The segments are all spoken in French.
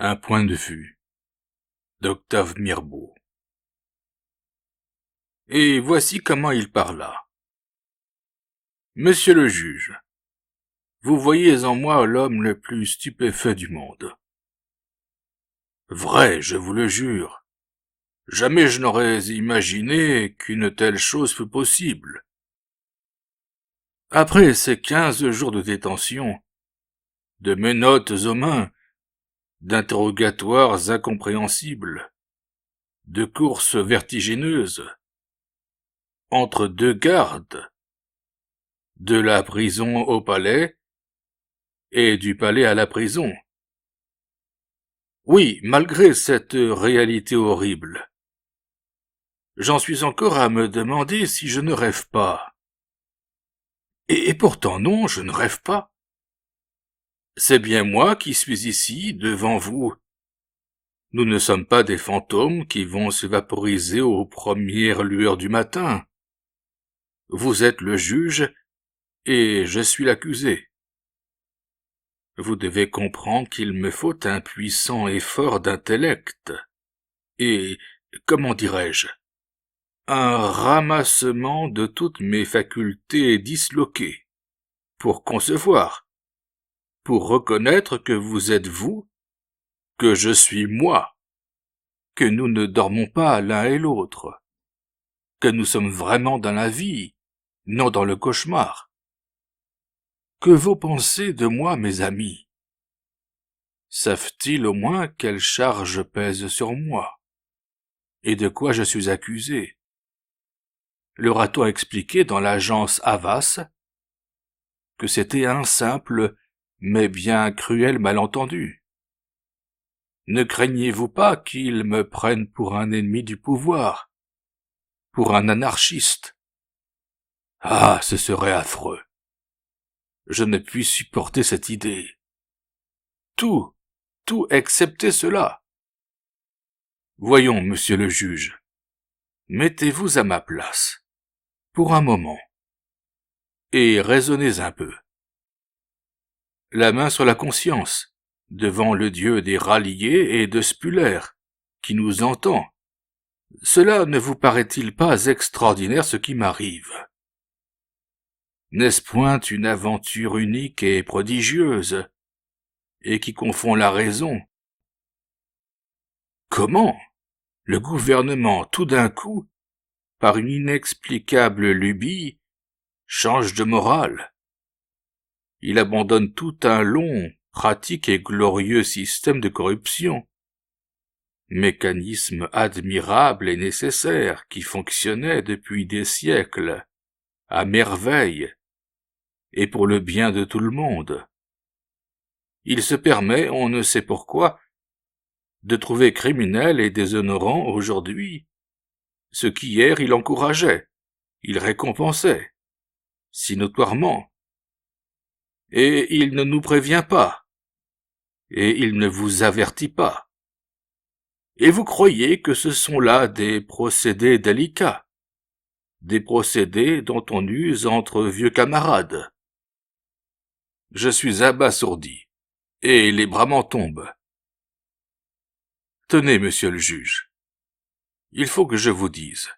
Un point de vue d'Octave Mirbeau. Et voici comment il parla. Monsieur le juge, vous voyez en moi l'homme le plus stupéfait du monde. Vrai, je vous le jure. Jamais je n'aurais imaginé qu'une telle chose fût possible. Après ces 15 jours de détention, de menottes aux mains, d'interrogatoires incompréhensibles, de courses vertigineuses, entre deux gardes, de la prison au palais, et du palais à la prison. Oui, malgré cette réalité horrible, j'en suis encore à me demander si je ne rêve pas. Et pourtant non, je ne rêve pas. C'est bien moi qui suis ici, devant vous. Nous ne sommes pas des fantômes qui vont se vaporiser aux premières lueurs du matin. Vous êtes le juge, et je suis l'accusé. Vous devez comprendre qu'il me faut un puissant effort d'intellect, et, comment dirais-je, un ramassement de toutes mes facultés disloquées, pour concevoir, pour reconnaître que vous êtes vous, que je suis moi, que nous ne dormons pas l'un et l'autre, que nous sommes vraiment dans la vie, non dans le cauchemar. Que vous pensez de moi, mes amis? Savent-ils au moins quelle charge pèse sur moi? Et de quoi je suis accusé? Leur a-t-on expliqué dans l'agence Havas que c'était un simple, mais bien cruel malentendu? Ne craignez-vous pas qu'ils me prennent pour un ennemi du pouvoir, pour un anarchiste? Ah, ce serait affreux. Je ne puis supporter cette idée. Tout excepté cela. Voyons, monsieur le juge, mettez-vous à ma place, pour un moment, et raisonnez un peu. La main sur la conscience, devant le Dieu des ralliés et de Spuller, qui nous entend. Cela ne vous paraît-il pas extraordinaire ce qui m'arrive? N'est-ce point une aventure unique et prodigieuse, et qui confond la raison? Comment? Le gouvernement, tout d'un coup, par une inexplicable lubie, change de morale. Il abandonne tout un long, pratique et glorieux système de corruption. Mécanisme admirable et nécessaire qui fonctionnait depuis des siècles, à merveille, et pour le bien de tout le monde. Il se permet, on ne sait pourquoi, de trouver criminel et déshonorant aujourd'hui ce qu'hier il encourageait, il récompensait, si notoirement. Et il ne nous prévient pas, et il ne vous avertit pas. Et vous croyez que ce sont là des procédés délicats, des procédés dont on use entre vieux camarades. Je suis abasourdi, et les bras m'en tombent. Tenez, monsieur le juge, il faut que je vous dise.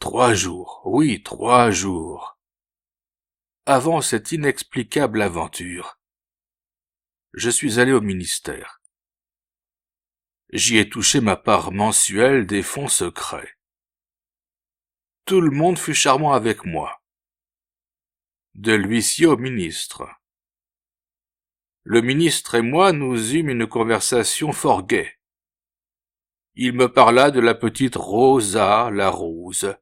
3 jours, oui, 3 jours. Avant cette inexplicable aventure, je suis allé au ministère. J'y ai touché ma part mensuelle des fonds secrets. Tout le monde fut charmant avec moi. De l'huissier au ministre. Le ministre et moi nous eûmes une conversation fort gaie. Il me parla de la petite Rosa la Rose,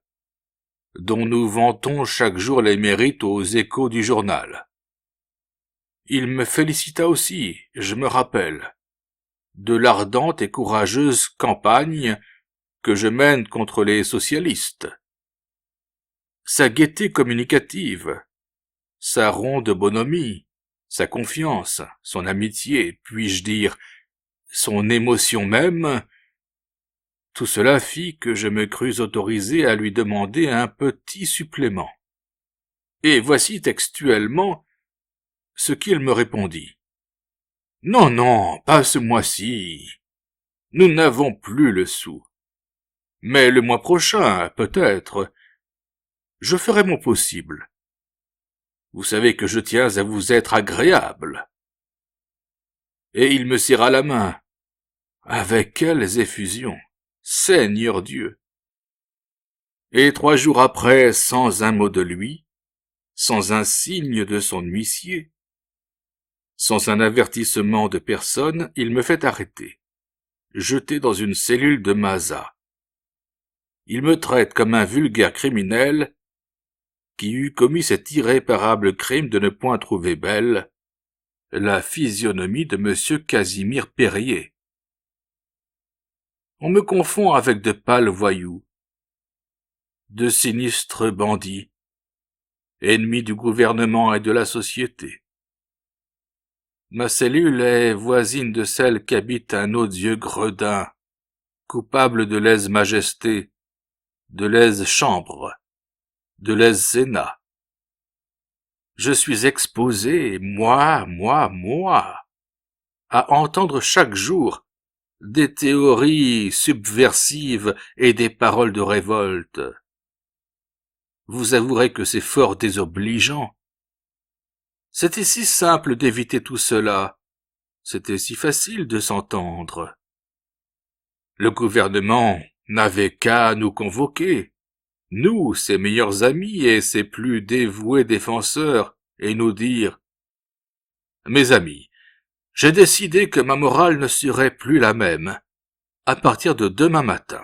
dont nous vantons chaque jour les mérites aux échos du journal. Il me félicita aussi, je me rappelle, de l'ardente et courageuse campagne que je mène contre les socialistes. Sa gaieté communicative, sa ronde bonhomie, sa confiance, son amitié, puis-je dire, son émotion même, tout cela fit que je me crus autorisé à lui demander un petit supplément. Et voici textuellement ce qu'il me répondit. Non, non, pas ce mois-ci. Nous n'avons plus le sou. Mais le mois prochain, peut-être, je ferai mon possible. Vous savez que je tiens à vous être agréable. Et il me serra la main. Avec quelles effusions! Seigneur Dieu! Et 3 jours après, sans un mot de lui, sans un signe de son huissier, sans un avertissement de personne, il me fait arrêter, jeté dans une cellule de Mazas. Il me traite comme un vulgaire criminel qui eût commis cet irréparable crime de ne point trouver belle la physionomie de M. Casimir Périer. On me confond avec de pâles voyous, de sinistres bandits, ennemis du gouvernement et de la société. Ma cellule est voisine de celle qu'habite un odieux gredin, coupable de lèse-majesté, de lèse-chambre, de lèse-sénat. Je suis exposé, moi, à entendre chaque jour des théories subversives et des paroles de révolte. Vous avouerez que c'est fort désobligeant. C'était si simple d'éviter tout cela, c'était si facile de s'entendre. Le gouvernement n'avait qu'à nous convoquer, nous, ses meilleurs amis et ses plus dévoués défenseurs, et nous dire « Mes amis, j'ai décidé que ma morale ne serait plus la même à partir de demain matin.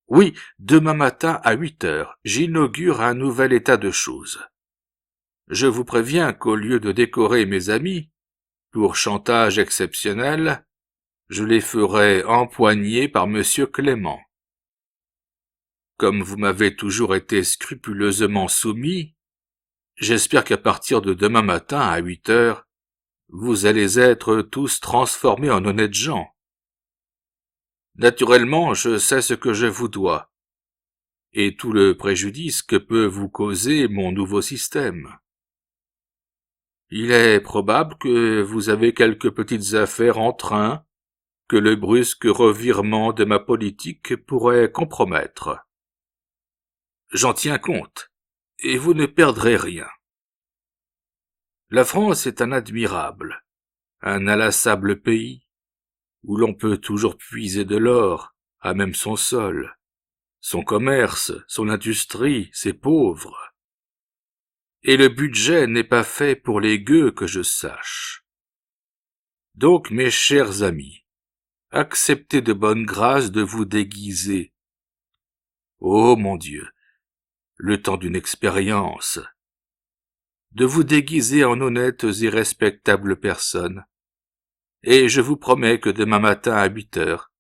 Oui, demain matin à 8 heures, j'inaugure un nouvel état de choses. Je vous préviens qu'au lieu de décorer mes amis, pour chantage exceptionnel, je les ferai empoigner par monsieur Clément. Comme vous m'avez toujours été scrupuleusement soumis, j'espère qu'à partir de demain matin à 8 heures, vous allez être tous transformés en honnêtes gens. Naturellement, je sais ce que je vous dois, et tout le préjudice que peut vous causer mon nouveau système. Il est probable que vous avez quelques petites affaires en train que le brusque revirement de ma politique pourrait compromettre. J'en tiens compte, et vous ne perdrez rien. La France est un admirable, un inlassable pays, où l'on peut toujours puiser de l'or, à même son sol, son commerce, son industrie, ses pauvres. Et le budget n'est pas fait pour les gueux que je sache. Donc, mes chers amis, acceptez de bonne grâce de vous déguiser. Oh mon Dieu, le temps d'une expérience, de vous déguiser en honnêtes et respectables personnes, et je vous promets que demain matin à 8 heures,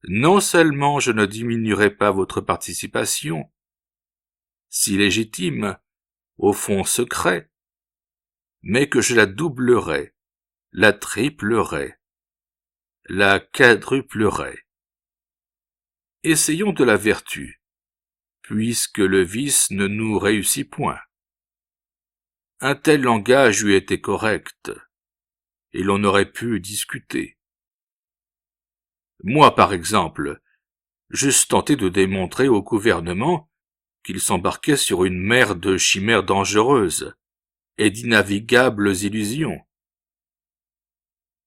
non seulement je ne diminuerai pas votre participation, si légitime, au fond secret, mais que je la doublerai, la triplerai, la quadruplerai. Essayons de la vertu, puisque le vice ne nous réussit point. Un tel langage eût été correct, et l'on aurait pu discuter. Moi, par exemple, j'eusse tenté de démontrer au gouvernement qu'il s'embarquait sur une mer de chimères dangereuses et d'innavigables illusions.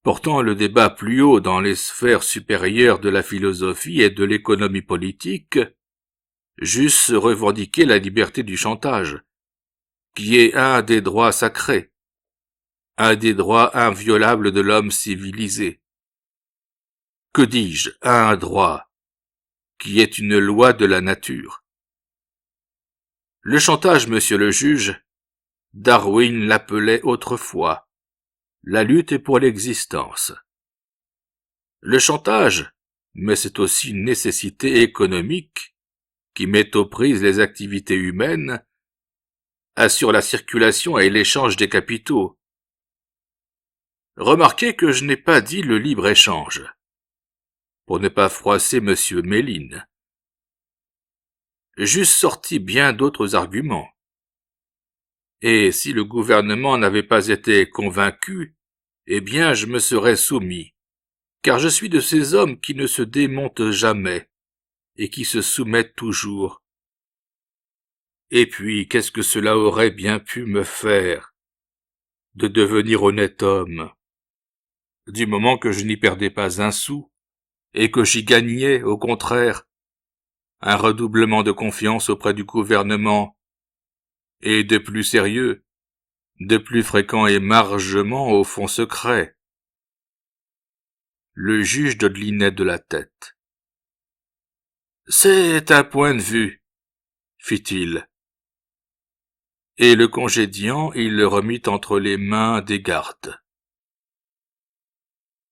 Portant le débat plus haut dans les sphères supérieures de la philosophie et de l'économie politique, j'eusse revendiqué la liberté du chantage, qui est un des droits sacrés, un des droits inviolables de l'homme civilisé. Que dis-je, un droit, qui est une loi de la nature. Le chantage, monsieur le juge, Darwin l'appelait autrefois la lutte pour l'existence. Le chantage, mais c'est aussi une nécessité économique qui met aux prises les activités humaines, assure la circulation et l'échange des capitaux. Remarquez que je n'ai pas dit le libre-échange, pour ne pas froisser monsieur Méline. J'eusse sorti bien d'autres arguments. Et si le gouvernement n'avait pas été convaincu eh bien je me serais soumis, car je suis de ces hommes qui ne se démontent jamais, et qui se soumettent toujours. Et puis, qu'est-ce que cela aurait bien pu me faire, de devenir honnête homme, du moment que je n'y perdais pas un sou, et que j'y gagnais, au contraire, un redoublement de confiance auprès du gouvernement, et de plus sérieux, de plus fréquent émargement au fonds secret. Le juge dodelinait de la tête. C'est un point de vue, fit-il. Et le congédiant, il le remit entre les mains des gardes.